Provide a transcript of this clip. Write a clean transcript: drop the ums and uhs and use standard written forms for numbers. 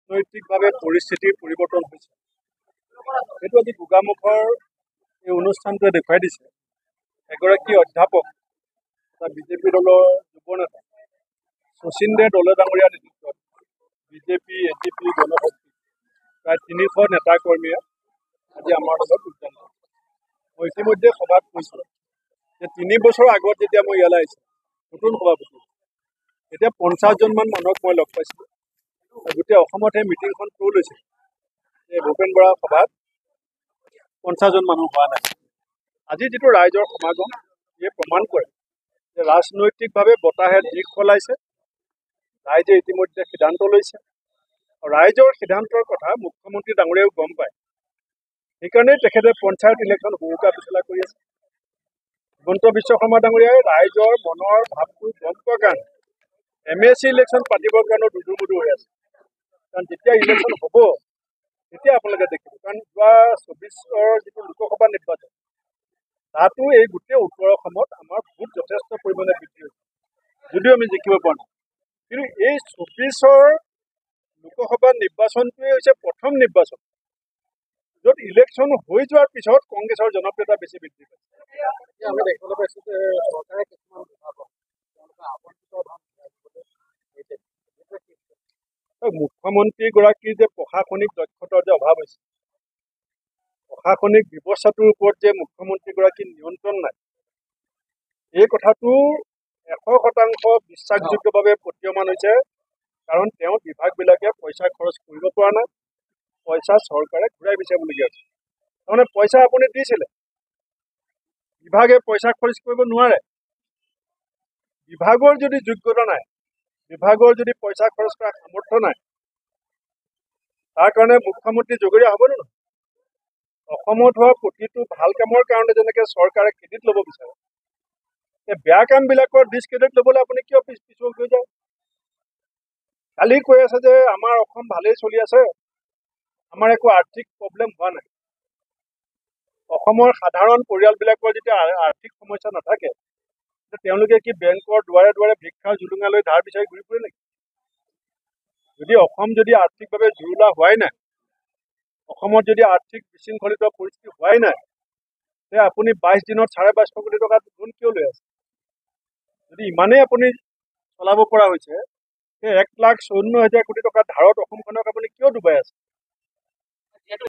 ৰাজনৈতিকভাৱে পৰিস্থিতিৰ পৰিৱৰ্তন হৈছে। সেইটো আজি গোগামুখৰ এই অনুষ্ঠানটোৱে দেখুৱাই দিছে। এগৰাকী অধ্যাপক তথা বিজেপি দলৰ যুৱ নেতা শচীন্দ্ৰ দলে ডাঙৰীয়াৰ নেতৃত্বত বিজেপি, এজিপি, গণশক্তি প্ৰায় 300 নেতা কৰ্মীয়ে আজি আমাৰ লগত যোগদান কৰিছে। মই ইতিমধ্যে সভাত কৈছোঁ যে 3 বছৰ আগত যেতিয়া মই ইয়ালৈ আহিছোঁ নতুন সভাপতি, তেতিয়া 50জনমান মানুহক মই লগ পাইছিলোঁ। গোটেই অসমত সেই মিটিংখন তোৰ লৈছিল যে ভূপেন বৰা সভাত 50জন মানুহ হোৱা নাই। আজি যিটো ৰাইজৰ সমাগম, ইয়ে প্ৰমাণ কৰে যে ৰাজনৈতিকভাৱে বতাহে দিশ সলাইছে। ৰাইজে ইতিমধ্যে সিদ্ধান্ত লৈছে। ৰাইজৰ সিদ্ধান্তৰ কথা মুখ্যমন্ত্ৰী ডাঙৰীয়াও গম পায়। সেইকাৰণেই তেখেতে পঞ্চায়ত ইলেকশ্যন হুৰুকা পিছলা কৰি আছে। হিমন্ত বিশ্ব শৰ্মা ডাঙৰীয়াই ৰাইজৰ মনৰ ভাৱটো গম পোৱাৰ কাৰণে MSC ইলেকশ্যন পাতিবৰ কাৰণেও দুধুৰ-মুধুৰ হৈ আছে। কাৰণ যেতিয়া ইলেকশ্যন হ'ব তেতিয়া আপোনালোকে দেখিব। কাৰণ যোৱা 24ৰ যিটো লোকসভা নিৰ্বাচন, তাতো এই গোটেই উত্তৰ অসমত আমাৰ ভোট যথেষ্ট পৰিমাণে বৃদ্ধি হৈছে, যদিও আমি জিকিব পৰা নাই। কিন্তু এই 24ৰ লোকসভা নিৰ্বাচনটোৱে হৈছে প্ৰথম নিৰ্বাচন য'ত ইলেকশ্যন হৈ যোৱাৰ পিছত কংগ্ৰেছৰ জনপ্ৰিয়তা বেছি বৃদ্ধি পাইছে। আমি দেখিবলৈ পাইছোঁ যে চৰকাৰে কিছুমান মুখ্যমন্ত্ৰীগৰাকীৰ যে প্ৰশাসনিক দক্ষতাৰ যে অভাৱ হৈছে, প্ৰশাসনিক ব্যৱস্থাটোৰ ওপৰত যে মুখ্যমন্ত্ৰীগৰাকীৰ নিয়ন্ত্ৰণ নাই, এই কথাটো 100% বিশ্বাসযোগ্যভাৱে প্ৰতীয়মান হৈছে। কাৰণ তেওঁ বিভাগবিলাকে পইচা খৰচ কৰিব পৰা নাই, পইচা চৰকাৰে ঘূৰাই বিচাৰিবলগীয়া হৈছে। তাৰমানে পইচা আপুনি দিছিলে, বিভাগে পইচা খৰচ কৰিব নোৱাৰে। বিভাগৰ যদি যোগ্যতা নাই, বিভাগৰ যদি পইচা খৰচ কৰাৰ সামৰ্থ্য নাই, তাৰ কাৰণে মুখ্যমন্ত্ৰী জগৰীয়া হ'ব নহয়। অসমত হোৱা প্ৰতিটো ভাল কামৰ কাৰণে যেনেকৈ চৰকাৰে ক্ৰেডিট ল'ব বিচাৰে, এই বেয়া কামবিলাকৰ ডিছক্ৰেডিট ল'বলৈ আপুনি কিয় পিছুৱাই গৈ যায়? কালি কৈ আছে যে আমাৰ অসম ভালেই চলি আছে, আমাৰ একো আৰ্থিক প্ৰব্লেম হোৱা নাই। অসমৰ সাধাৰণ পৰিয়ালবিলাকৰ যেতিয়া আৰ্থিক সমস্যা নাথাকে, তেওঁলোকে কি বেংকৰ দুৱাৰে দুৱাৰে ভিক্ষাৰ জুলুঙা লৈ ধাৰ বিচাৰি ঘূৰি ফুৰে নেকি? যদি অসম যদি আৰ্থিকভাৱে জুৰুলা হোৱাই নাই, অসমত যদি আৰ্থিক বিশৃংখলিত পৰিস্থিতি হোৱাই নাই, তে আপুনি 22 দিনত 22.5 কোটি টকা লোন কিয় লৈ আছে? যদি ইমানেই আপুনি চলাব পৰা হৈছে, সেই 1,54,000 কোটি টকা ধাৰত অসমখনক আপুনি কিয় ডুবাই আছে?